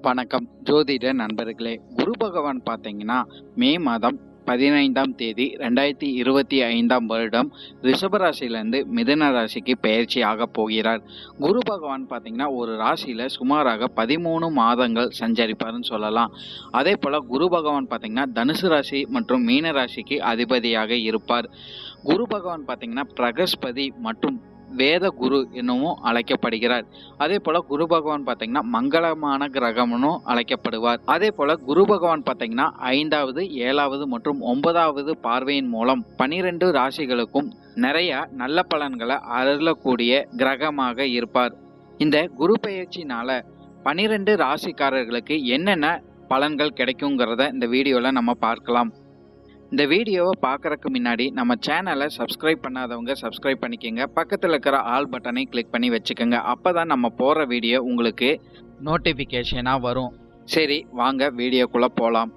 வணக்கம் ஜோதிட நண்பர்களே. குரு பகவான் பார்த்தீங்கன்னா மே மாதம் 15ஆம் தேதி 2025ஆம் வருடம் ரிஷபராசியிலிருந்து மிதுன ராசிக்கு பெயர்ச்சி ஆக போகிறார். குரு பகவான் பார்த்தீங்கன்னா ஒரு ராசியில் சுமாராக 13 மாதங்கள் சஞ்சரிப்பார்னு சொல்லலாம். அதே போல் குரு பகவான் பார்த்தீங்கன்னா தனுசு ராசி மற்றும் மீன ராசிக்கு அதிபதியாக இருப்பார். குரு பகவான் பார்த்தீங்கன்னா பிரகஸ்பதி மற்றும் வேத குரு எனவும் அழைக்கப்படுகிறார். அதே போல குரு பகவான் பார்த்தீங்கன்னா மங்களமான கிரகம்னு அழைக்கப்படுவார். அதே போல குரு பகவான் பார்த்தீங்கன்னா 5வது 7வது மற்றும் 9வது பார்வையின் மூலம் 12 ராசிகளுக்கும் நிறைய நல்ல பலன்களை அருளக்கூடிய கிரகமாக இருப்பார். இந்த குரு பெயர்ச்சினால 12 ராசிக்காரர்களுக்கு என்னென்ன பலன்கள் கிடைக்குங்கிறத இந்த வீடியோவில் நம்ம பார்க்கலாம். இந்த வீடியோவை பார்க்குறதுக்கு முன்னாடி நம்ம சேனலை சப்ஸ்கிரைப் பண்ணாதவங்க சப்ஸ்கிரைப் பண்ணிக்கோங்க. பக்கத்தில் இருக்கிற ஆல் பட்டனை கிளிக் பண்ணி வச்சுக்கோங்க. அப்போ தான் நம்ம போடுற வீடியோ உங்களுக்கு நோட்டிஃபிகேஷனாக வரும். சரி, வாங்க வீடியோக்குள்ளே போகலாம்.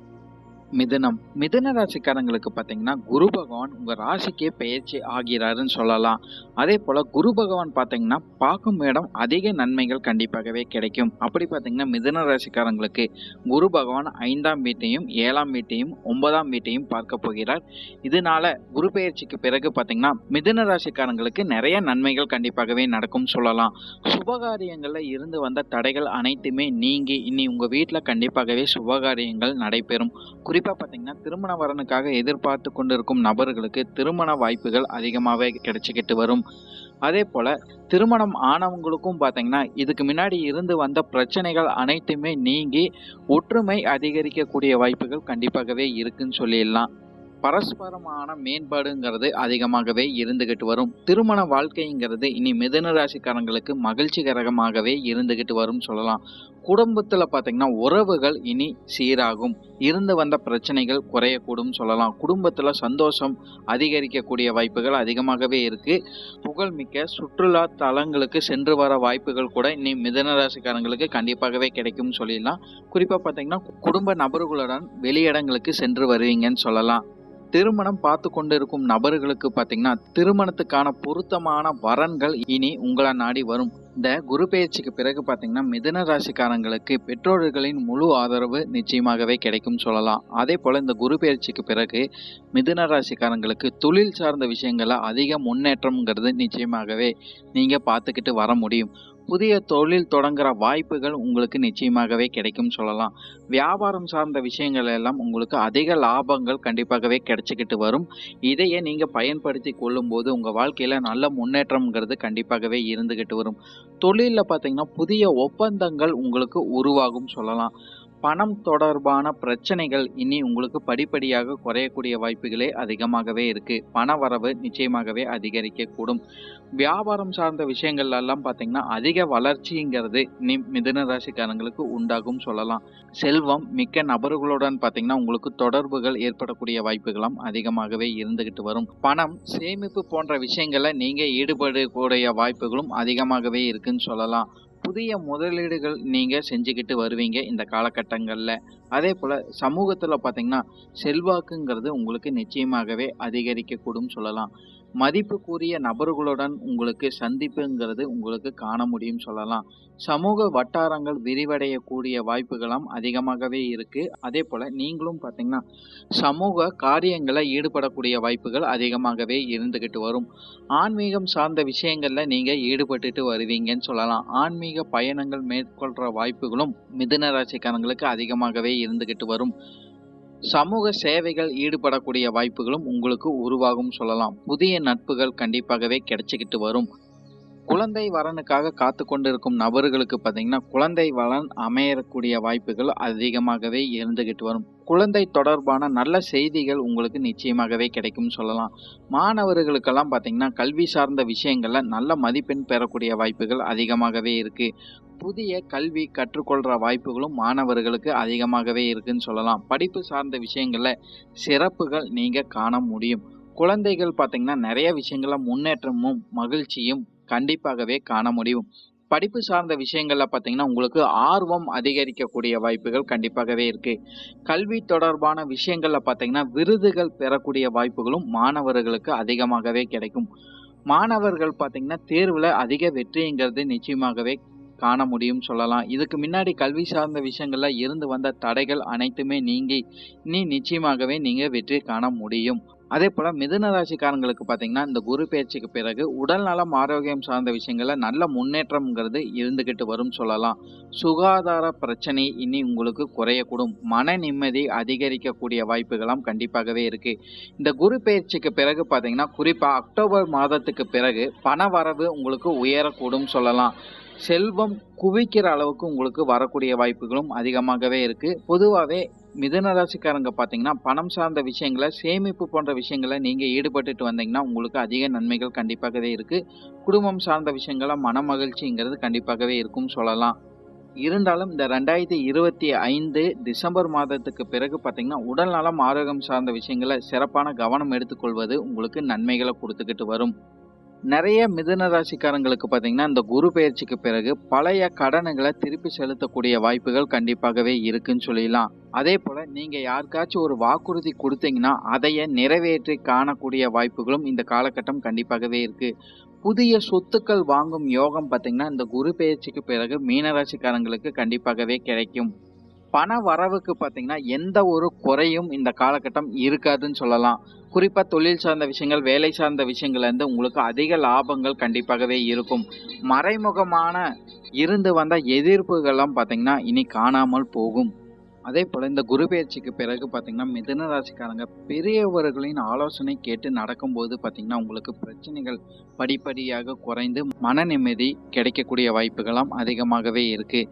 மிதுன ராசிக்காரங்களுக்கு பார்த்தீங்கன்னா குரு பகவான் உங்கள் ராசிக்கே பெயர்ச்சி ஆகிறாருன்னு சொல்லலாம். அதே போல் குரு பகவான் பார்த்தீங்கன்னா பார்க்கும் இடம் அதிக நன்மைகள் கண்டிப்பாகவே கிடைக்கும். அப்படி பார்த்தீங்கன்னா மிதுன ராசிக்காரங்களுக்கு குரு பகவான் 5ஆம் வீட்டையும் 7ஆம் வீட்டையும் 9ஆம் வீட்டையும் பார்க்க போகிறார். இதனால குரு பெயர்ச்சிக்கு பிறகு பார்த்தீங்கன்னா மிதுன ராசிக்காரங்களுக்கு நிறைய நன்மைகள் கண்டிப்பாகவே நடக்கும் சொல்லலாம். சுபகாரியங்களில் இருந்து வந்த தடைகள் அனைத்துமே நீங்கி இனி உங்கள் வீட்டில் கண்டிப்பாகவே சுபகாரியங்கள் நடைபெறும். குறிப்பாக பார்த்தீங்கன்னா திருமண வரனுக்காக எதிர்பார்த்து கொண்டிருக்கும் நபர்களுக்கு திருமண வாய்ப்புகள் அதிகமாகவே கிடைச்சிக்கிட்டு வரும். அதே போல் திருமணம் ஆனவங்களுக்கும் பார்த்தீங்கன்னா இதுக்கு முன்னாடி இருந்து வந்த பிரச்சனைகள் அனைத்துமே நீங்கி ஒற்றுமை அதிகரிக்கக்கூடிய வாய்ப்புகள் கண்டிப்பாகவே இருக்குன்னு சொல்லிடலாம். பரஸ்பரமான மேம்பாடுங்கிறது அதிகமாகவே இருந்துகிட்டு வரும். திருமண வாழ்க்கைங்கிறது இனி மிதுன ராசிக்காரங்களுக்கு மகிழ்ச்சிகரமாகவே இருந்துகிட்டு வரும் சொல்லலாம். குடும்பத்தில் பார்த்தீங்கன்னா உறவுகள் இனி சீராகும். இருந்து வந்த பிரச்சனைகள் குறையக்கூடும் சொல்லலாம். குடும்பத்தில் சந்தோஷம் அதிகரிக்கக்கூடிய வாய்ப்புகள் அதிகமாகவே இருக்கு. புகழ்மிக்க சுற்றுலா தலங்களுக்கு சென்று வர வாய்ப்புகள் கூட இனி மிதுன ராசிக்காரங்களுக்கு கண்டிப்பாகவே கிடைக்கும் சொல்லிடலாம். குறிப்பாக பார்த்தீங்கன்னா குடும்ப நபர்களுடன் வெளியிடங்களுக்கு சென்று வருவீங்கன்னு சொல்லலாம். திருமணம் பார்த்து கொண்டு இருக்கும் நபர்களுக்கு பார்த்தீங்கன்னா திருமணத்துக்கான பொருத்தமான வரன்கள் இனி உங்களை நாடி வரும். இந்த குரு பெயர்ச்சிக்கு பிறகு பார்த்தீங்கன்னா மிதுன ராசிக்காரங்களுக்கு பெற்றோர்களின் முழு ஆதரவு நிச்சயமாகவே கிடைக்கும் சொல்லலாம். அதே போல் இந்த குரு பெயர்ச்சிக்கு பிறகு மிதுன ராசிக்காரங்களுக்கு தொழில் சார்ந்த விஷயங்களில் அதிக முன்னேற்றம்ங்கிறது நிச்சயமாகவே நீங்கள் பார்த்துக்கிட்டு வர முடியும். புதிய தொழில் தொடங்குற வாய்ப்புகள் உங்களுக்கு நிச்சயமாகவே கிடைக்கும் சொல்லலாம். வியாபாரம் சார்ந்த விஷயங்கள் எல்லாம் உங்களுக்கு அதிக லாபங்கள் கண்டிப்பாகவே கிடைச்சிக்கிட்டு வரும். இதையே நீங்கள் பயன்படுத்தி கொள்ளும்போது உங்கள் வாழ்க்கையில் நல்ல முன்னேற்றம்ங்கிறது கண்டிப்பாகவே இருந்துக்கிட்டு வரும். தொழிலில் பார்த்தீங்கன்னா புதிய ஒப்பந்தங்கள் உங்களுக்கு உருவாகும் சொல்லலாம். பணம் தொடர்பான பிரச்சனைகள் இனி உங்களுக்கு படிப்படியாக குறையக்கூடிய வாய்ப்புகளே அதிகமாகவே இருக்கு. பண வரவு நிச்சயமாகவே அதிகரிக்கக்கூடும். வியாபாரம் சார்ந்த விஷயங்கள் எல்லாம் பார்த்தீங்கன்னா அதிக வளர்ச்சிங்கிறது இனி மிதுன ராசிக்காரங்களுக்கு உண்டாகும் சொல்லலாம். செல்வம் மிக்க நபர்களுடன் பார்த்தீங்கன்னா உங்களுக்கு தொடர்புகள் ஏற்படக்கூடிய வாய்ப்புகளும் அதிகமாகவே இருந்துகிட்டு வரும். பணம் சேமிப்பு போன்ற விஷயங்களை நீங்க ஈடுபடக்கூடிய வாய்ப்புகளும் அதிகமாகவே இருக்குன்னு சொல்லலாம். புதிய முதலீடுகள் நீங்கள் செஞ்சுக்கிட்டு வருவீங்க இந்த காலகட்டங்களில். அதே போல் சமூகத்தில் பார்த்தீங்கன்னா செல்வாக்குங்கிறது உங்களுக்கு நிச்சயமாகவே அதிகரிக்கக்கூடும் சொல்லலாம். மதிப்புக்குரிய நபர்களுடன் உங்களுக்கு சந்திப்புங்கிறது உங்களுக்கு காண முடியும் சொல்லலாம். சமூக வட்டாரங்கள் விரிவடையக்கூடிய வாய்ப்புகளும் அதிகமாகவே இருக்கு. அதே போல் நீங்களும் பார்த்தீங்கன்னா சமூக காரியங்களில் ஈடுபடக்கூடிய வாய்ப்புகள் அதிகமாகவே இருந்துக்கிட்டு வரும். ஆன்மீகம் சார்ந்த விஷயங்களில் நீங்கள் ஈடுபட்டுட்டு வருவீங்கன்னு சொல்லலாம். ஆன்மீக பயணங்கள் மேற்கொள்கிற வாய்ப்புகளும் மிதுன ராசிக்காரங்களுக்கு அதிகமாகவே இருந்துக்கிட்டு வரும். சமூக சேவைகள் ஈடுபடக்கூடிய வாய்ப்புகளும் உங்களுக்கு உருவாகும் சொல்லலாம். புதிய நட்புகள் கண்டிப்பாகவே கிடைச்சிக்கிட்டு வரும். குழந்தை வரனுக்காக காத்து கொண்டிருக்கும் நபர்களுக்கு பார்த்தீங்கன்னா குழந்தை வரன் அமையக்கூடிய வாய்ப்புகள் அதிகமாகவே இருந்துகிட்டு வரும். குழந்தை தொடர்பான நல்ல செய்திகள் உங்களுக்கு நிச்சயமாகவே கிடைக்கும் சொல்லலாம். மாணவர்களுக்கெல்லாம் பார்த்தீங்கன்னா கல்வி சார்ந்த விஷயங்களில் நல்ல மதிப்பெண் பெறக்கூடிய வாய்ப்புகள் அதிகமாகவே இருக்கு. புதிய கல்வி கற்றுக்கொள்கிற வாய்ப்புகளும் மாணவர்களுக்கு அதிகமாகவே இருக்குன்னு சொல்லலாம். படிப்பு சார்ந்த விஷயங்களில் சிறப்புகள் நீங்கள் காண முடியும். குழந்தைகள் பார்த்தீங்கன்னா நிறைய விஷயங்கள முன்னேற்றமும் மகிழ்ச்சியும் கண்டிப்பாகவே காண முடியும். படிப்பு சார்ந்த விஷயங்கள்ல பார்த்தீங்கன்னா உங்களுக்கு ஆர்வம் அதிகரிக்கக்கூடிய வாய்ப்புகள் கண்டிப்பாகவே இருக்கு. கல்வி தொடர்பான விஷயங்கள்ல பார்த்தீங்கன்னா விருதுகள் பெறக்கூடிய வாய்ப்புகளும் மாணவர்களுக்கு அதிகமாகவே கிடைக்கும். மாணவர்கள் பார்த்தீங்கன்னா தேர்வில் அதிக வெற்றிங்கிறது நிச்சயமாகவே காண முடியும் சொல்லலாம். இதுக்கு முன்னாடி கல்வி சார்ந்த விஷயங்கள்ல இருந்து வந்த தடைகள் அனைத்துமே நீங்கி இனி நிச்சயமாகவே நீங்க வெற்றி காண முடியும். அதே போல மிதுன ராசிக்காரங்களுக்கு பார்த்தீங்கன்னா, இந்த குரு பெயர்ச்சிக்கு பிறகு உடல் நலம், ஆரோக்கியம் சார்ந்த விஷயங்கள்ல நல்ல முன்னேற்றம்ங்கிறது இருந்துகிட்டு வரும் சொல்லலாம். சுகாதார பிரச்சனை இனி உங்களுக்கு குறையக்கூடும். மன நிம்மதி அதிகரிக்கக்கூடிய வாய்ப்புகளும் கண்டிப்பாகவே இருக்கு. இந்த குரு பெயர்ச்சிக்கு பிறகு பார்த்தீங்கன்னா, குறிப்பா அக்டோபர் மாதத்துக்கு பிறகு பண வரவு உங்களுக்கு உயரக்கூடும் சொல்லலாம். செல்வம் குவிக்கிற அளவுக்கு உங்களுக்கு வரக்கூடிய வாய்ப்புகளும் அதிகமாகவே இருக்கு. பொதுவாவே மிதுன ராசிக்காரங்க பார்த்தீங்கன்னா, பணம் சார்ந்த விஷயங்கள சேமிப்பு போன்ற விஷயங்கள நீங்க ஈடுபட்டுட்டு வந்தீங்கன்னா, உங்களுக்கு அதிக நன்மைகள் கண்டிப்பாகவே இருக்கு. குடும்பம் சார்ந்த விஷயங்கள மன மகிழ்ச்சிங்கிறது கண்டிப்பாகவே இருக்கும் சொல்லலாம். இருந்தாலும் இந்த 2025 டிசம்பர் மாதத்துக்கு பிறகு பார்த்தீங்கன்னா, உடல் நலம், ஆரோக்கியம் சார்ந்த விஷயங்கள சிறப்பான கவனம் எடுத்துக்கொள்வது உங்களுக்கு நன்மைகள குடுத்துக்கிட்டு வரும். நெறைய மிதுன ராசிக்காரங்களுக்கு பார்த்தீங்கன்னா, இந்த குரு பெயர்ச்சிக்கு பிறகு பழைய கடனுங்கள திருப்பி செலுத்தக்கூடிய வாய்ப்புகள் கண்டிப்பாகவே இருக்குன்னு சொல்லிடலாம். அதேபோல நீங்க யாருக்காச்சும் ஒரு வாக்குறுதி குடுத்தீங்கன்னா, அதைய நிறைவேற்றி காணக்கூடிய வாய்ப்புகளும் இந்த காலகட்டம் கண்டிப்பாகவே இருக்கு. புதிய சொத்துக்கள் வாங்கும் யோகம் பார்த்தீங்கன்னா, இந்த குரு பெயர்ச்சிக்கு பிறகு மீன ராசிக்காரங்களுக்கு கண்டிப்பாகவே கிடைக்கும். பண வரவுக்கு பார்த்தீங்கன்னா, எந்த ஒரு குறையும் இந்த காலகட்டம் இருக்காதுன்னு சொல்லலாம். குறிப்பா தொழில் சார்ந்த விஷயங்கள், வேலை சார்ந்த விஷயங்கள்ல இருந்து உங்களுக்கு அதிக லாபங்கள் கண்டிப்பாகவே இருக்கும். மறைமுகமான இருந்து வந்த எதிர்ப்புகள்லாம் பார்த்தீங்கன்னா, இனி காணாமல் போகும். அதே போல இந்த குரு பெயர்ச்சிக்கு பிறகு பார்த்தீங்கன்னா, மிதுன ராசிக்காரங்க பெரியவர்களின் ஆலோசனை கேட்டு நடக்கும்போது பார்த்தீங்கன்னா, உங்களுக்கு பிரச்சனைகள் படிப்படியாக குறைந்து மன நிம்மதி கிடைக்கக்கூடிய வாய்ப்புகளும் அதிகமாகவே இருக்கு.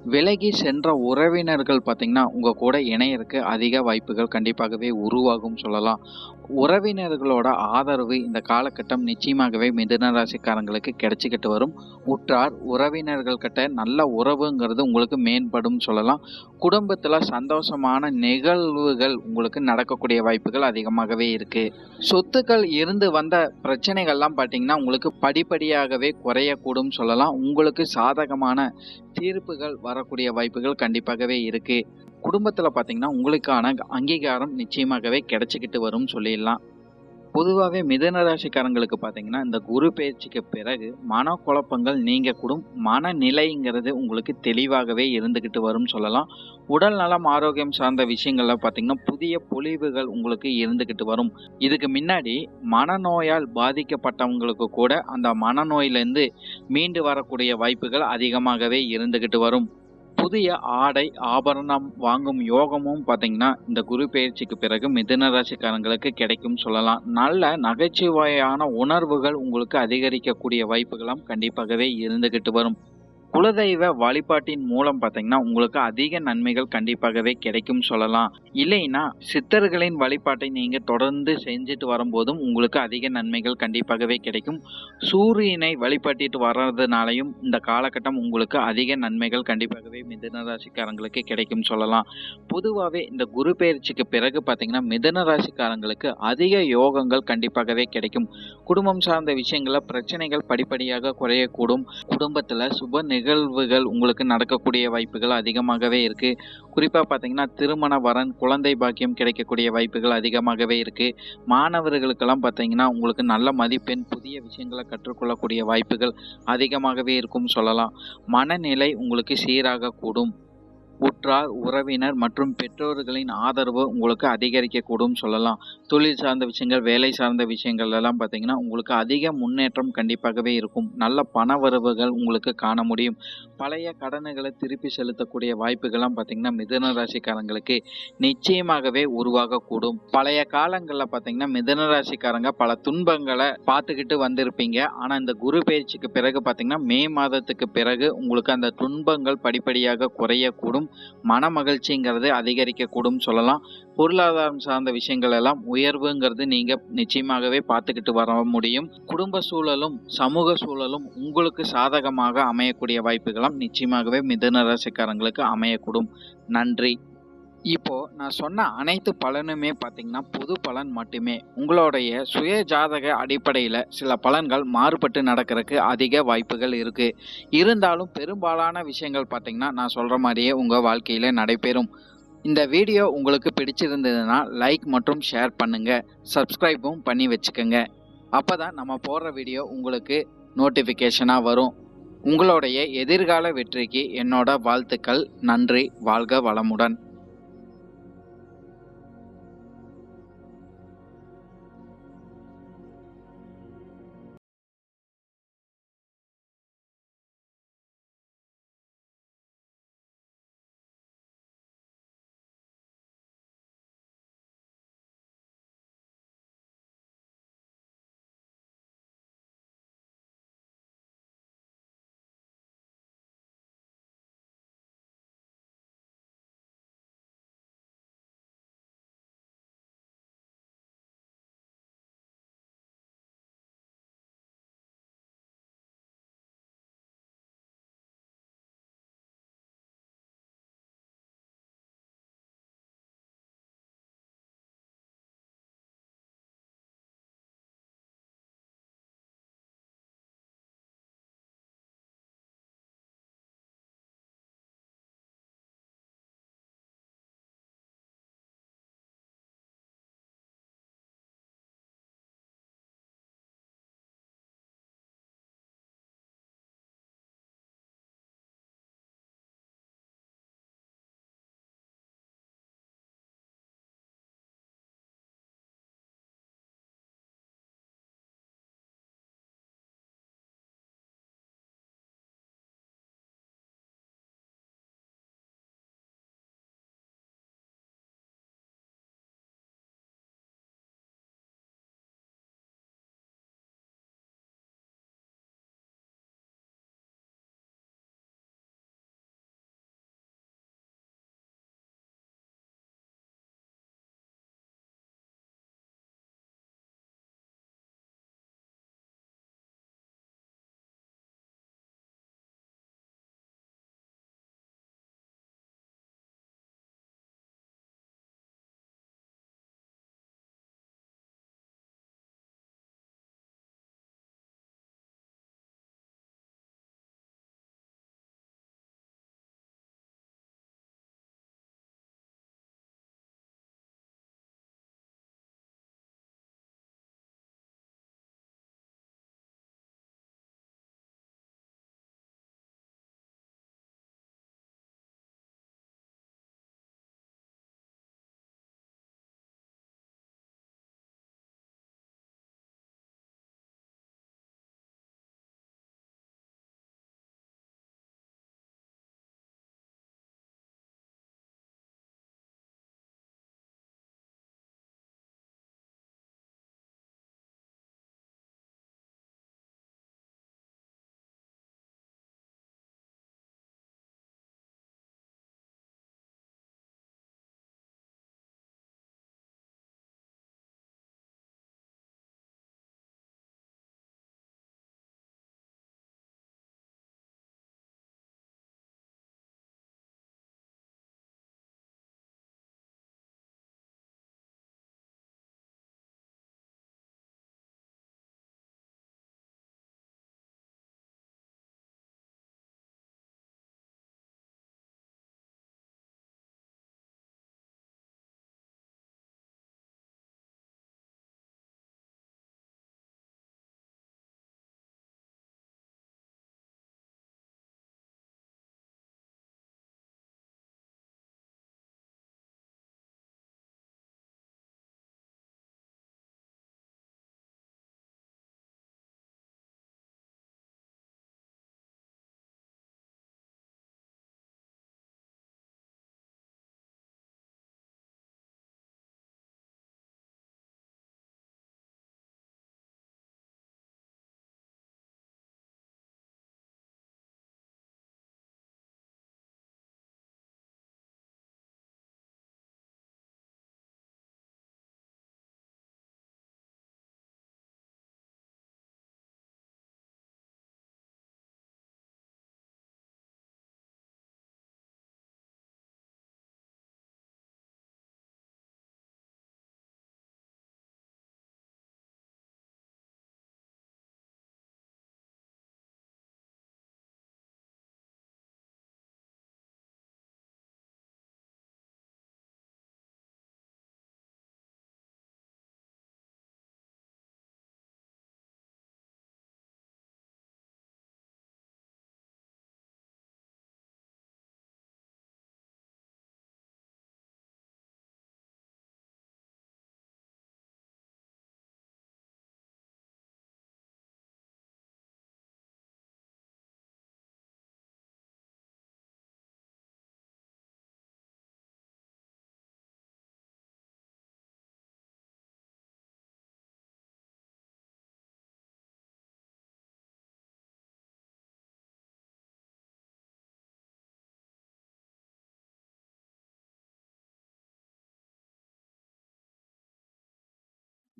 விலகி சென்ற உறவினர்கள் பார்த்தீங்கன்னா, உங்க கூட இணையறக்கு அதிக வாய்ப்புகள் கண்டிப்பாகவே உருவாகும் சொல்லலாம். உறவினர்களோட ஆதரவு இந்த காலகட்டம் நிச்சயமாகவே மிதுன ராசிக்காரங்களுக்கு கிடைச்சிக்கிட்டு வரும். உற்றார் உறவினர்கள் கிட்ட நல்ல உறவுங்கிறது உங்களுக்கு மேம்படும் சொல்லலாம். குடும்பத்துல சந்தோஷமான நிகழ்வுகள் உங்களுக்கு நடக்கக்கூடிய வாய்ப்புகள் அதிகமாகவே இருக்கு. சொத்துக்கள் இருந்து வந்த பிரச்சனைகள்லாம் பார்த்தீங்கன்னா, உங்களுக்கு படிப்படியாகவே குறையக்கூடும் சொல்லலாம். உங்களுக்கு சாதகமான தீர்ப்புகள் வரக்கூடிய வாய்ப்புகள் கண்டிப்பாகவே இருக்கு. குடும்பத்துல பார்த்தீங்கன்னா, உங்களுக்கான அங்கீகாரம் நிச்சயமாகவே கிடைச்சுக்கிட்டு வரும்னு சொல்லிடலாம். பொதுவாவே மிதுன ராசிக்காரங்களுக்கு பார்த்தீங்கன்னா, இந்த குரு பெயர்ச்சிக்கு பிறகு மனக்குழப்பங்கள் நீங்கக்கூடும். மனநிலைங்கிறது உங்களுக்கு தெளிவாகவே இருந்துகிட்டு வரும்னு சொல்லலாம். உடல் நலம், ஆரோக்கியம் சார்ந்த விஷயங்கள்ல பார்த்தீங்கன்னா, புதிய பொலிவுகள் உங்களுக்கு இருந்துகிட்டு வரும். இதுக்கு முன்னாடி மனநோயால் பாதிக்கப்பட்டவங்களுக்கு கூட அந்த மனநோயிலிருந்து மீண்டு வரக்கூடிய வாய்ப்புகள் அதிகமாகவே இருந்துகிட்டு வரும். புதிய ஆடை, ஆபரணம் வாங்கும் யோகமும் பார்த்தீங்கன்னா, இந்த குரு பெயர்ச்சிக்கு பிறகு மிதுன ராசிக்காரங்களுக்கு கிடைக்கும் சொல்லலாம். நல்ல நகைச்சுவையான உணர்வுகள் உங்களுக்கு அதிகரிக்கக்கூடிய வாய்ப்புகளும் கண்டிப்பாகவே இருந்துகிட்டு வரும். குலதெய்வ வழிபாட்டின் மூலம் பார்த்தீங்கன்னா, உங்களுக்கு அதிக நன்மைகள் கண்டிப்பாகவே கிடைக்கும் சொல்லலாம். இல்லைன்னா சித்தர்களின் வழிபாட்டை நீங்க தொடர்ந்து செஞ்சுட்டு வரும்போதும் உங்களுக்கு அதிக நன்மைகள் கண்டிப்பாகவே கிடைக்கும். சூரியனை வழிபட்டுட்டு வர்றதுனாலையும் இந்த காலகட்டம் உங்களுக்கு அதிக நன்மைகள் கண்டிப்பாகவே மிதுன ராசிக்காரங்களுக்கு கிடைக்கும் சொல்லலாம். பொதுவாவே இந்த குரு பெயர்ச்சிக்கு பிறகு பார்த்தீங்கன்னா, மிதுன ராசிக்காரங்களுக்கு அதிக யோகங்கள் கண்டிப்பாகவே கிடைக்கும். குடும்பம் சார்ந்த விஷயங்கள்ல பிரச்சனைகள் படிப்படியாக குறையக்கூடும். குடும்பத்துல சுப நிகழ்வுகள் உங்களுக்கு நடக்கக்கூடிய வாய்ப்புகள் அதிகமாகவே இருக்கு. குறிப்பா பார்த்தீங்கன்னா, திருமண வரன், குழந்தை பாக்கியம் கிடைக்கக்கூடிய வாய்ப்புகள் அதிகமாகவே இருக்கு. மாணவர்களுக்கெல்லாம் பார்த்தீங்கன்னா, உங்களுக்கு நல்ல மதிப்பெண், புதிய விஷயங்களை கற்றுக்கொள்ளக்கூடிய வாய்ப்புகள் அதிகமாகவே இருக்கும் சொல்லலாம். மனநிலை உங்களுக்கு சீராக கூடும். உற்றார், உறவினர் மற்றும் பெற்றோர்களின் ஆதரவு உங்களுக்கு அதிகரிக்கக்கூடும் சொல்லலாம். தொழில் சார்ந்த விஷயங்கள், வேலை சார்ந்த விஷயங்கள் எல்லாம் பார்த்தீங்கன்னா, உங்களுக்கு அதிக முன்னேற்றம் கண்டிப்பாகவே இருக்கும். நல்ல பண வரவுகள் உங்களுக்கு காண முடியும். பழைய கடனுகளை திருப்பி செலுத்தக்கூடிய வாய்ப்புகள்லாம் பார்த்தீங்கன்னா, மிதுன ராசிக்காரங்களுக்கு நிச்சயமாகவே உருவாகக்கூடும். பழைய காலங்களில் பார்த்தீங்கன்னா, மிதுன ராசிக்காரங்க பல துன்பங்களை பார்த்துக்கிட்டு வந்திருப்பீங்க. ஆனால் இந்த குரு பெயர்ச்சிக்கு பிறகு பார்த்தீங்கன்னா, மே மாதத்துக்கு பிறகு உங்களுக்கு அந்த துன்பங்கள் படிப்படியாக குறையக்கூடும். மன மகிழ்ச்சிங்கிறது அதிகரிக்கக்கூடும் சொல்லலாம். பொருளாதாரம் சார்ந்த விஷயங்கள் எல்லாம் உயர்வுங்கிறது நீங்க நிச்சயமாகவே பார்த்துக்கிட்டு வர முடியும். குடும்ப சூழலும் சமூக சூழலும் உங்களுக்கு சாதகமாக அமையக்கூடிய வாய்ப்புகளும் நிச்சயமாகவே மிதுன ராசிக்காரங்களுக்கு அமையக்கூடும். நன்றி. இப்போ நான் சொன்ன அனைத்து பலனுமே பார்த்தீங்கன்னா, பொது பலன் மட்டுமே. உங்களுடைய சுய ஜாதக அடிப்படையில் சில பலன்கள் மாறுபட்டு நடக்கிறதுக்கு அதிக வாய்ப்புகள் இருக்கு. இருந்தாலும் பெரும்பாலான விஷயங்கள் பார்த்தீங்கன்னா, நான் சொல்ற மாதிரியே உங்க வாழ்க்கையில நடைபெறும். இந்த வீடியோ உங்களுக்கு பிடிச்சிருந்ததுன்னா லைக் மற்றும் ஷேர் பண்ணுங்க. சப்ஸ்கிரைபும் பண்ணி வச்சுக்கோங்க. அப்பதான் நம்ம போடுற வீடியோ உங்களுக்கு நோட்டிஃபிகேஷனாக வரும். உங்களுடைய எதிர்கால வெற்றிக்கு என்னோட வாழ்த்துக்கள். நன்றி. வாழ்க வளமுடன்.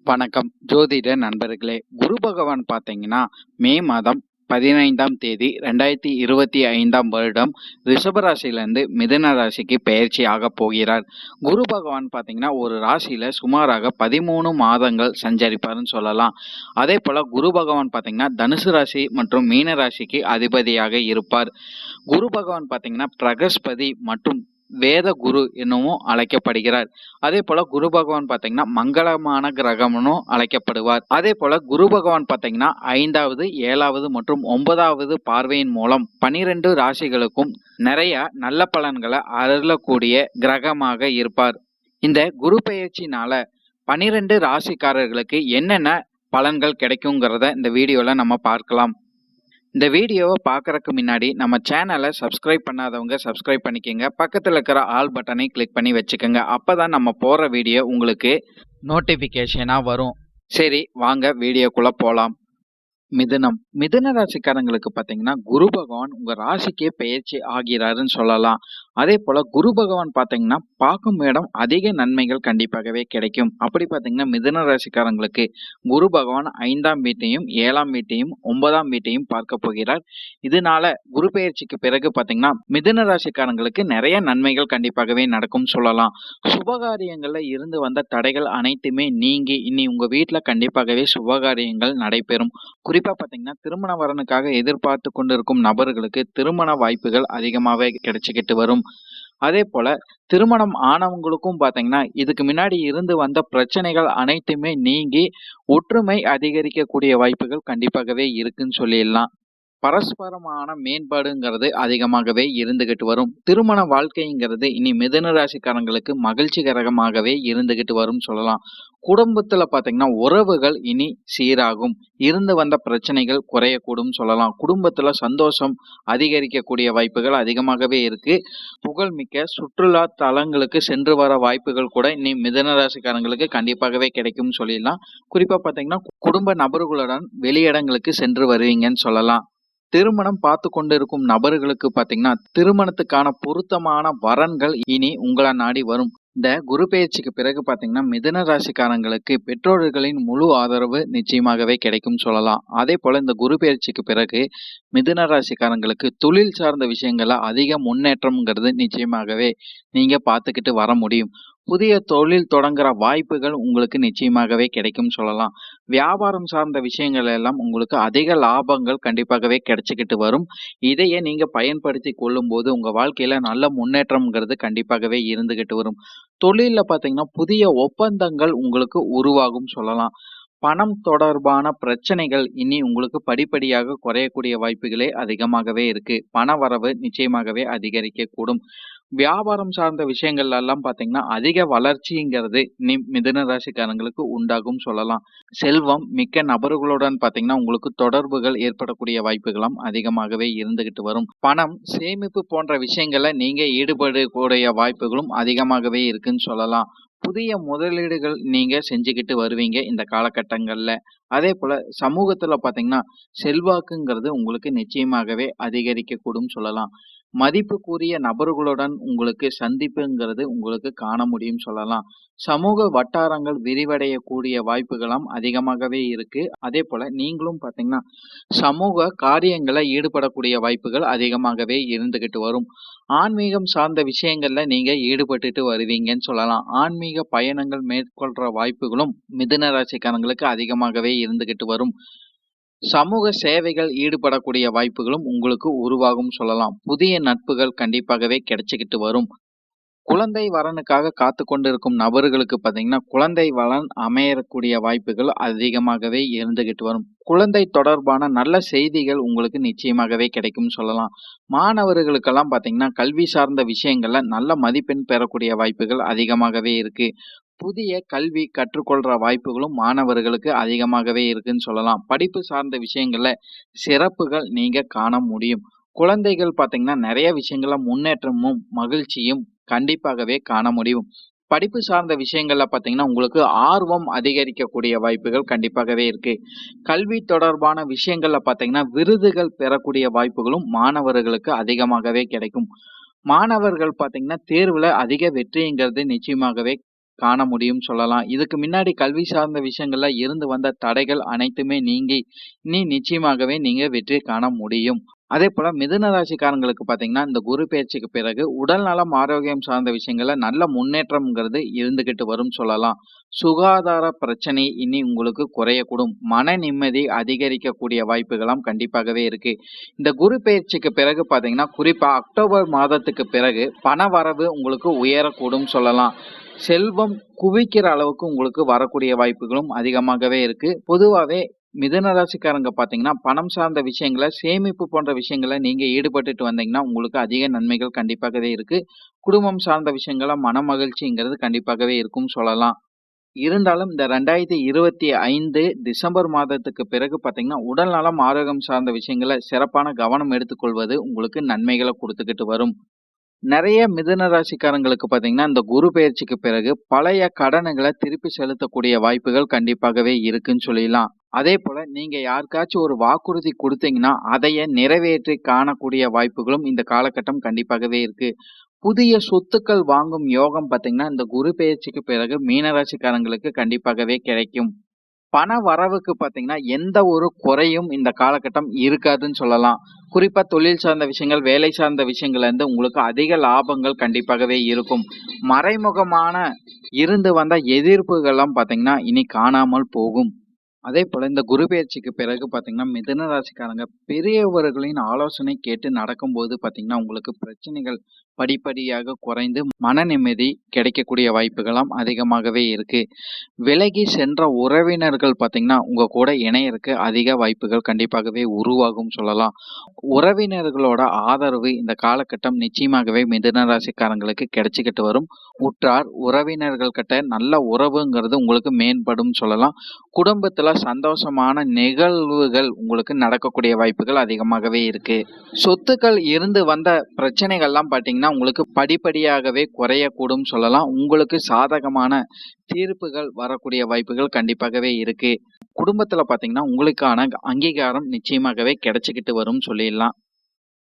வணக்கம் ஜோதிட நண்பர்களே. குரு பகவான் பார்த்தீங்கன்னா மே மாதம் 15ஆம் தேதி 2025ஆம் வருடம் ரிஷபராசியிலிருந்து மிதுன ராசிக்கு பெயர்ச்சி ஆக போகிறார். குரு பகவான் பார்த்தீங்கன்னா ஒரு ராசியில சுமாராக 13 மாதங்கள் சஞ்சரிப்பார்னு சொல்லலாம். அதே போல குரு பகவான் பார்த்தீங்கன்னா தனுசு ராசி மற்றும் மீன ராசிக்கு அதிபதியாக இருப்பார். குரு பகவான் பார்த்தீங்கன்னா பிரகஸ்பதி மற்றும் வேத குரு எனவும் அழைக்கப்படுகிறார். அதே போல குரு பகவான் பார்த்தீங்கன்னா மங்களமான கிரகம்னு அழைக்கப்படுவார். அதே போல குரு பகவான் பார்த்தீங்கன்னா 5வது 7வது மற்றும் 9வது பார்வையின் மூலம் 12 ராசிகளுக்கும் நிறைய நல்ல பலன்களை அருளக்கூடிய கிரகமாக இருப்பார். இந்த குரு பெயர்ச்சினால 12 ராசிக்காரர்களுக்கு என்னென்ன பலன்கள் கிடைக்குங்கிறத இந்த வீடியோல நம்ம பார்க்கலாம். இந்த வீடியோவை பார்க்கறதுக்கு முன்னாடி நம்ம சேனலை சப்ஸ்கிரைப் பண்ணாதவங்க சப்ஸ்கிரைப் பண்ணிக்கோங்க. பக்கத்தில் இருக்கிற ஆல் பட்டனை கிளிக் பண்ணி வச்சுக்கோங்க. அப்போ தான் நம்ம போகிற வீடியோ உங்களுக்கு நோட்டிஃபிகேஷனாக வரும். சரி, வாங்க வீடியோக்குள்ளே போகலாம். மிதுன ராசிக்காரங்களுக்கு பார்த்தீங்கன்னா குரு பகவான் உங்கள் ராசிக்கே பெயர்ச்சி ஆகிறாருன்னு சொல்லலாம். அதே போல் குரு பகவான் பார்த்தீங்கன்னா பார்க்கும் இடம் அதிக நன்மைகள் கண்டிப்பாகவே கிடைக்கும். அப்படி பார்த்தீங்கன்னா மிதுன ராசிக்காரங்களுக்கு குரு பகவான் 5ஆம் வீட்டையும் 7ஆம் வீட்டையும் 9ஆம் வீட்டையும் பார்க்க போகிறார். இதனால குரு பெயர்ச்சிக்கு பிறகு பார்த்தீங்கன்னா மிதுன ராசிக்காரங்களுக்கு நிறைய நன்மைகள் கண்டிப்பாகவே நடக்கும் சொல்லலாம். சுபகாரியங்களில் இருந்து வந்த தடைகள் அனைத்துமே நீங்கி இனி உங்கள் வீட்டில் கண்டிப்பாகவே சுபகாரியங்கள் நடைபெறும். குறிப்பா பாத்தீங்கன்னா திருமண வரனுக்காக எதிர்பார்த்து கொண்டிருக்கும் நபர்களுக்கு திருமண வாய்ப்புகள் அதிகமாகவே கிடைச்சிக்கிட்டு வரும். அதே போல திருமணம் ஆனவங்களுக்கும் பாத்தீங்கன்னா இதுக்கு முன்னாடி இருந்து வந்த பிரச்சனைகள் அனைத்துமே நீங்கி ஒற்றுமை அதிகரிக்கக்கூடிய வாய்ப்புகள் கண்டிப்பாகவே இருக்குன்னு சொல்லிடலாம். பரஸ்பரமான மேம்பாடுங்கிறது அதிகமாகவே இருந்துகிட்டு வரும். திருமண வாழ்க்கைங்கிறது இனி மிதுன ராசிக்காரங்களுக்கு மகிழ்ச்சிகரமாகவே இருந்துகிட்டு வரும் சொல்லலாம். குடும்பத்துல பாத்தீங்கன்னா உறவுகள் இனி சீராகும். இருந்து வந்த பிரச்சனைகள் குறையக்கூடும் சொல்லலாம். குடும்பத்துல சந்தோஷம் அதிகரிக்கக்கூடிய வாய்ப்புகள் அதிகமாகவே இருக்கு. புகழ்மிக்க சுற்றுலா தலங்களுக்கு சென்று வர வாய்ப்புகள் கூட இனி மிதுன ராசிக்காரங்களுக்கு கண்டிப்பாகவே கிடைக்கும் சொல்லிடலாம். குறிப்பா பாத்தீங்கன்னா குடும்ப நபர்களுடன் வெளியிடங்களுக்கு சென்று வருவீங்கன்னு சொல்லலாம். திருமணம் பார்த்து கொண்டிருக்கும் நபர்களுக்கு பார்த்தீங்கன்னா திருமணத்துக்கான பொருத்தமான வரன்கள் இனி உங்களை நாடி வரும். இந்த குரு பெயர்ச்சிக்கு பிறகு பார்த்தீங்கன்னா மிதுன ராசிக்காரங்களுக்கு பெற்றோர்களின் முழு ஆதரவு நிச்சயமாகவே கிடைக்கும் சொல்லலாம். அதே போல இந்த குரு பெயர்ச்சிக்கு பிறகு மிதுன ராசிக்காரங்களுக்கு தொழில் சார்ந்த விஷயங்கள்ல அதிக முன்னேற்றம்ங்கிறது நிச்சயமாகவே நீங்க பார்த்துக்கிட்டு வர முடியும். புதிய தொழில் தொடங்குற வாய்ப்புகள் உங்களுக்கு நிச்சயமாகவே கிடைக்கும் சொல்லலாம். வியாபாரம் சார்ந்த விஷயங்கள் எல்லாம் உங்களுக்கு அதிக லாபங்கள் கண்டிப்பாகவே கிடைச்சிக்கிட்டு வரும். இதையே நீங்க பயன்படுத்தி கொள்ளும் போது உங்க வாழ்க்கையில நல்ல முன்னேற்றம்ங்கிறது கண்டிப்பாகவே இருந்துகிட்டு வரும். தொழில்ல பாத்தீங்கன்னா புதிய ஒப்பந்தங்கள் உங்களுக்கு உருவாகும் சொல்லலாம். பணம் தொடர்பான பிரச்சனைகள் இனி உங்களுக்கு படிப்படியாக குறையக்கூடிய வாய்ப்புகளே அதிகமாகவே இருக்கு. பண வரவு நிச்சயமாகவே அதிகரிக்க கூடும். வியாபாரம் சார்ந்த விஷயங்கள் எல்லாம் பாத்தீங்கன்னா அதிக வளர்ச்சிங்கிறது மிதுன ராசிக்காரங்களுக்கு உண்டாகும் சொல்லலாம். செல்வம் மிக்க நபர்களுடன் பாத்தீங்கன்னா உங்களுக்கு தொடர்புகள் ஏற்படக்கூடிய வாய்ப்புகளும் அதிகமாகவே இருந்துகிட்டு வரும். பணம் சேமிப்பு போன்ற விஷயங்களை நீங்க ஈடுபடக்கூடிய வாய்ப்புகளும் அதிகமாகவே இருக்குன்னு சொல்லலாம். புதிய முதலீடுகள் நீங்க செஞ்சுக்கிட்டு வருவீங்க இந்த காலகட்டங்கள்ல. அதே போல சமூகத்துல பாத்தீங்கன்னா செல்வாக்குங்கிறது உங்களுக்கு நிச்சயமாகவே அதிகரிக்கக்கூடும் சொல்லலாம். மதிப்புக்குரிய நபர்களுடன் உங்களுக்கு சந்திப்புங்கிறது உங்களுக்கு காண முடியும் சொல்லலாம். சமூக வட்டாரங்கள் விரிவடையக்கூடிய வாய்ப்புகளும் அதிகமாகவே இருக்கு. அதே போல நீங்களும் பாத்தீங்கன்னா சமூக காரியங்களை ஈடுபடக்கூடிய வாய்ப்புகள் அதிகமாகவே இருந்துகிட்டு வரும். ஆன்மீகம் சார்ந்த விஷயங்கள்ல நீங்க ஈடுபட்டுட்டு வருவீங்கன்னு சொல்லலாம். ஆன்மீக பயணங்கள் மேற்கொள்ற வாய்ப்புகளும் மிதுன ராசிக்காரங்களுக்கு அதிகமாகவே இருந்துகிட்டு வரும். சமூக சேவைகள் ஈடுபடக்கூடிய வாய்ப்புகளும் உங்களுக்கு உருவாகும் சொல்லலாம். புதிய நட்புகள் கண்டிப்பாகவே கிடைச்சிக்கிட்டு வரும். குழந்தை வரனுக்காக காத்து கொண்டிருக்கும் நபர்களுக்கு பார்த்தீங்கன்னா குழந்தை வரன் அமையக்கூடிய வாய்ப்புகள் அதிகமாகவே இருந்துகிட்டு வரும். குழந்தை தொடர்பான நல்ல செய்திகள் உங்களுக்கு நிச்சயமாகவே கிடைக்கும் சொல்லலாம். மாணவர்களுக்கெல்லாம் பார்த்தீங்கன்னா கல்வி சார்ந்த விஷயங்கள்ல நல்ல மதிப்பெண் பெறக்கூடிய வாய்ப்புகள் அதிகமாகவே இருக்கு. புதிய கல்வி கற்றுக்கொள்ற வாய்ப்புகளும் மாணவர்களுக்கு அதிகமாகவே இருக்குன்னு சொல்லலாம். படிப்பு சார்ந்த விஷயங்கள்ல சிறப்புகள் நீங்க காண முடியும். குழந்தைகள் பார்த்தீங்கன்னா நிறைய விஷயங்கள்ல முன்னேற்றமும் மகிழ்ச்சியும் கண்டிப்பாகவே காண முடியும். படிப்பு சார்ந்த விஷயங்கள்ல பார்த்தீங்கன்னா உங்களுக்கு ஆர்வம் அதிகரிக்கக்கூடிய வாய்ப்புகள் கண்டிப்பாகவே இருக்கு. கல்வி தொடர்பான விஷயங்கள்ல பார்த்தீங்கன்னா விருதுகள் பெறக்கூடிய வாய்ப்புகளும் மாணவர்களுக்கு அதிகமாகவே கிடைக்கும். மாணவர்கள் பார்த்தீங்கன்னா தேர்வுல அதிக வெற்றிங்கிறது நிச்சயமாகவே காண முடியும் சொல்லலாம். இதுக்கு முன்னாடி கல்வி சார்ந்த விஷயங்கள்ல இருந்து வந்த தடைகள் அனைத்துமே நீங்கி, இனி நிச்சயமாகவே நீங்க வெற்றி காண முடியும். அதேபோல மிதுன ராசிக்காரங்களுக்கு பார்த்தீங்கன்னா, இந்த குரு பெயர்ச்சிக்கு பிறகு உடல் நலம், ஆரோக்கியம் சார்ந்த விஷயங்கள்ல நல்ல முன்னேற்றம்ங்கிறது இருந்துகிட்டு வரும்னு சொல்லலாம். சுகாதார பிரச்சனை இனி உங்களுக்கு குறையக்கூடும். மன நிம்மதி அதிகரிக்கக்கூடிய வாய்ப்புகளாம் கண்டிப்பாகவே இருக்கு. இந்த குரு பெயர்ச்சிக்கு பிறகு பார்த்தீங்கன்னா, குறிப்பா அக்டோபர் மாதத்துக்கு பிறகு பண வரவு உங்களுக்கு உயரக்கூடும் சொல்லலாம். செல்வம் குவிக்கிற அளவுக்கு உங்களுக்கு வரக்கூடிய வாய்ப்புகளும் அதிகமாகவே இருக்கு. பொதுவாவே மிதுன ராசிக்காரங்க பார்த்தீங்கன்னா, பணம் சார்ந்த விஷயங்கள சேமிப்பு போன்ற விஷயங்கள நீங்க ஈடுபட்டுட்டு வந்தீங்கன்னா, உங்களுக்கு அதிக நன்மைகள் கண்டிப்பாகவே இருக்கு. குடும்பம் சார்ந்த விஷயங்கள மனமகிழ்ச்சிங்கிறது கண்டிப்பாகவே இருக்கும்னு சொல்லலாம். இருந்தாலும் இந்த 2025 டிசம்பர் மாதத்துக்கு பிறகு பார்த்தீங்கன்னா, உடல் நலம், ஆரோக்கியம் சார்ந்த விஷயங்கள சிறப்பான கவனம் எடுத்துக்கொள்வது உங்களுக்கு நன்மைகள குடுத்துக்கிட்டு வரும். நெறைய மிதுன ராசிக்காரங்களுக்கு பார்த்தீங்கன்னா, இந்த குரு பெயர்ச்சிக்கு பிறகு பழைய கடனுங்கள திருப்பி செலுத்தக்கூடிய வாய்ப்புகள் கண்டிப்பாகவே இருக்குன்னு சொல்லிடலாம். அதேபோல நீங்க யாருக்காச்சும் ஒரு வாக்குறுதி குடுத்தீங்கன்னா, அதைய நிறைவேற்றி காணக்கூடிய வாய்ப்புகளும் இந்த காலகட்டம் கண்டிப்பாகவே இருக்கு. புதிய சொத்துக்கள் வாங்கும் யோகம் பார்த்தீங்கன்னா, இந்த குரு பெயர்ச்சிக்கு பிறகு மீன ராசிக்காரங்களுக்கு கண்டிப்பாகவே கிடைக்கும். பண வரவுக்கு பார்த்தீங்கன்னா, எந்த ஒரு குறையும் இந்த காலகட்டம் இருக்காதுன்னு சொல்லலாம். குறிப்பா தொழில் சார்ந்த விஷயங்கள், வேலை சார்ந்த விஷயங்கள்ல இருந்து உங்களுக்கு அதிக லாபங்கள் கண்டிப்பாகவே இருக்கும். மறைமுகமான இருந்து வந்த எதிர்ப்புகள்லாம் பார்த்தீங்கன்னா, இனி காணாமல் போகும். அதேபோல இந்த குரு பெயர்ச்சிக்கு பிறகு பார்த்தீங்கன்னா, மிதுன ராசிக்காரங்க பெரியவர்களின் ஆலோசனை கேட்டு நடக்கும்போது பார்த்தீங்கன்னா, உங்களுக்கு பிரச்சனைகள் படிப்படியாக குறைந்து மன நிம்மதி கிடைக்கக்கூடிய வாய்ப்புகளாம் அதிகமாகவே இருக்கு. விலகி சென்ற உறவினர்கள் பார்த்தீங்கன்னா, உங்க கூட இணையறக்கு அதிக வாய்ப்புகள் கண்டிப்பாகவே உருவாகும் சொல்லலாம். உறவினர்களோட ஆதரவு இந்த காலகட்டம் நிச்சயமாகவே மிதுன ராசிக்காரங்களுக்கு கிடைச்சுக்கிட்டு வரும். உற்றார், உறவினர்கள் கிட்ட நல்ல உறவுங்கிறது உங்களுக்கு மேம்படும் சொல்லலாம். குடும்பத்துல சந்தோஷமான நிகழ்வுகள் உங்களுக்கு நடக்கக்கூடிய வாய்ப்புகள் அதிகமாகவே இருக்கு. சொத்துக்கள் இருந்து வந்த பிரச்சனைகள்லாம் பார்த்தீங்கன்னா, உங்களுக்கு படிப்படியாகவே குறையக்கூடும் சொல்லலாம். உங்களுக்கு சாதகமான தீர்ப்புகள் வரக்கூடிய வாய்ப்புகள் கண்டிப்பாகவே இருக்கு. குடும்பத்துல பார்த்தீங்கன்னா, உங்களுக்கான அங்கீகாரம் நிச்சயமாகவே கிடைச்சுக்கிட்டு வரும்னு சொல்லிடலாம்.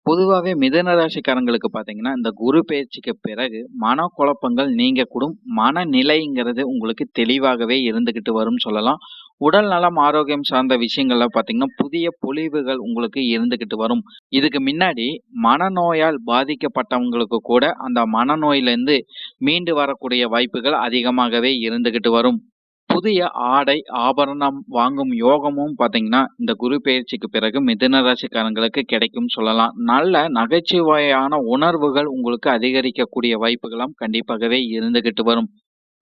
பொதுவாவே மிதுன ராசிக்காரங்களுக்கு பார்த்தீங்கன்னா, இந்த குரு பெயர்ச்சிக்கு பிறகு மனக்குழப்பங்கள் நீங்கக்கூடும். மனநிலைங்கிறது உங்களுக்கு தெளிவாகவே இருந்துகிட்டு வரும்னு சொல்லலாம். உடல் நலம், ஆரோக்கியம் சார்ந்த விஷயங்கள்ல பார்த்தீங்கன்னா, புதிய பொலிவுகள் உங்களுக்கு இருந்துகிட்டு வரும். இதுக்கு முன்னாடி மனநோயால் பாதிக்கப்பட்டவங்களுக்கு கூட அந்த மனநோயிலிருந்து மீண்டு வரக்கூடிய வாய்ப்புகள் அதிகமாகவே இருந்துகிட்டு வரும். புதிய ஆடை, ஆபரணம் வாங்கும் யோகமும் பார்த்தீங்கன்னா, இந்த குரு பெயர்ச்சிக்கு பிறகு மிதுன ராசிக்காரங்களுக்கு கிடைக்கும்னு சொல்லலாம். நல்ல நகைச்சுவையான உணர்வுகள் உங்களுக்கு அதிகரிக்கக்கூடிய வாய்ப்புகளும் கண்டிப்பாகவே இருந்துகிட்டு வரும்.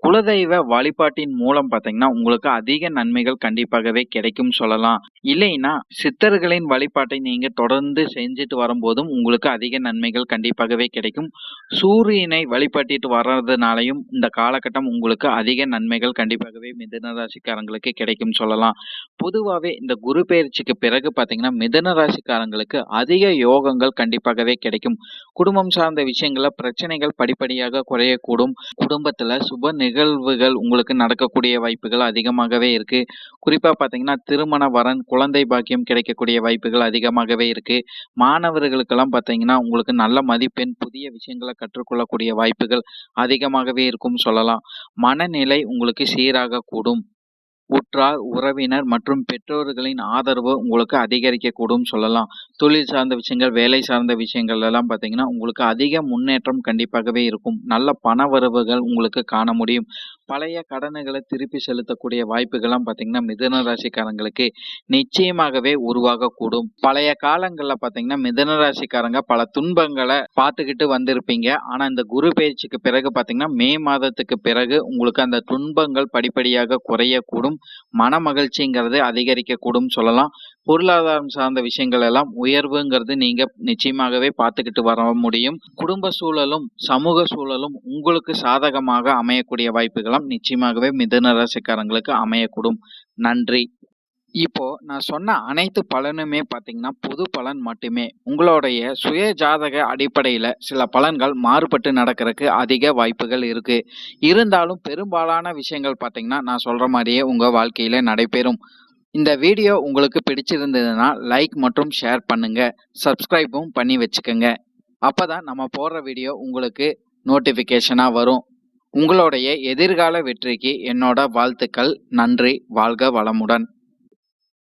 குலதெய்வ வழிபாட்டின் மூலம் பார்த்தீங்கன்னா, உங்களுக்கு அதிக நன்மைகள் கண்டிப்பாகவே கிடைக்கும்னு சொல்லலாம். இல்லைன்னா, சித்தர்களின் வழிபாட்டை நீங்க தொடர்ந்து செஞ்சுட்டு வரும்போதும் உங்களுக்கு அதிக நன்மைகள் கண்டிப்பாகவே கிடைக்கும். சூரியனை வழிபட்டுட்டு வர்றதுனாலயும் இந்த காலகட்டம் உங்களுக்கு அதிக நன்மைகள் கண்டிப்பாகவே மிதுன ராசிக்காரங்களுக்கு கிடைக்கும்னு சொல்லலாம். பொதுவாவே இந்த குரு பெயர்ச்சிக்கு பிறகு பார்த்தீங்கன்னா, மிதுன ராசிக்காரங்களுக்கு அதிக யோகங்கள் கண்டிப்பாகவே கிடைக்கும். குடும்பம் சார்ந்த விஷயங்கள்ல பிரச்சனைகள் படிப்படியாக குறையக்கூடும். குடும்பத்துல சுப நிகழ்வுகள் உங்களுக்கு நடக்கக்கூடிய வாய்ப்புகள் அதிகமாகவே இருக்கு. குறிப்பா பார்த்தீங்கன்னா, திருமண வரன், குழந்தை பாக்கியம் கிடைக்கக்கூடிய வாய்ப்புகள் அதிகமாகவே இருக்கு. மாணவர்களுக்கெல்லாம் பார்த்தீங்கன்னா, உங்களுக்கு நல்ல மதிப்பெண், புதிய விஷயங்கள கற்றுக்கொள்ளக்கூடிய வாய்ப்புகள் அதிகமாகவே இருக்கும்னு சொல்லலாம். மனநிலை உங்களுக்கு சீராக கூடும். உற்றார், உறவினர் மற்றும் பெற்றோர்களின் ஆதரவு உங்களுக்கு அதிகரிக்கக்கூடும் சொல்லலாம். தொழில் சார்ந்த விஷயங்கள், வேலை சார்ந்த விஷயங்கள் எல்லாம் பார்த்தீங்கன்னா, உங்களுக்கு அதிக முன்னேற்றம் கண்டிப்பாகவே இருக்கும். நல்ல பண வரவுகள் உங்களுக்கு காண முடியும். பழைய கடனுகள திருப்பி செலுத்தக்கூடிய வாய்ப்புகள்லாம் பார்த்தீங்கன்னா, மிதுன ராசிக்காரங்களுக்கு நிச்சயமாகவே உருவாகக்கூடும். பழைய காலங்கள்ல பார்த்தீங்கன்னா, மிதுன ராசிக்காரங்க பல துன்பங்கள பார்த்துக்கிட்டு வந்திருப்பீங்க. ஆனா, இந்த குரு பெயர்ச்சிக்கு பிறகு பார்த்தீங்கன்னா, மே மாதத்துக்கு பிறகு உங்களுக்கு அந்த துன்பங்கள் படிப்படியாக குறையக்கூடும். மன மகிழ்ச்சிங்கிறது அதிகரிக்கக்கூடும் சொல்லலாம். பொருளாதாரம் சார்ந்த விஷயங்கள் எல்லாம் உயர்வுங்கிறது நீங்க நிச்சயமாகவே பார்த்துக்கிட்டு வர முடியும். குடும்ப சூழலும், சமூக சூழலும் உங்களுக்கு சாதகமாக அமையக்கூடிய வாய்ப்புகளும் நிச்சயமாகவே மிதுன ராசிக்காரங்களுக்கு அமையக்கூடும். நன்றி. இப்போ நான் சொன்ன அனைத்து பலனுமே பார்த்தீங்கன்னா, பொது பலன் மட்டுமே. உங்களுடைய சுய ஜாதக அடிப்படையில சில பலன்கள் மாறுபட்டு நடக்கறக்கு அதிக வாய்ப்புகள் இருக்கு. இருந்தாலும் பெரும்பாலான விஷயங்கள் பார்த்தீங்கன்னா, நான் சொல்ற மாரியே உங்க வாழ்க்கையில நடைபெறும். இந்த வீடியோ உங்களுக்கு பிடிச்சிருந்ததுன்னா, லைக் மற்றும் ஷேர் பண்ணுங்க. சப்ஸ்கிரைபும் பண்ணி வச்சுக்கங்க. அப்பதான் நம்ம போடுற வீடியோ உங்களுக்கு நோட்டிஃபிகேஷனா வரும். உங்களுடைய எதிர்கால வெற்றிக்கு என்னோட வாழ்த்துக்கள். நன்றி. வாழ்க வளமுடன்.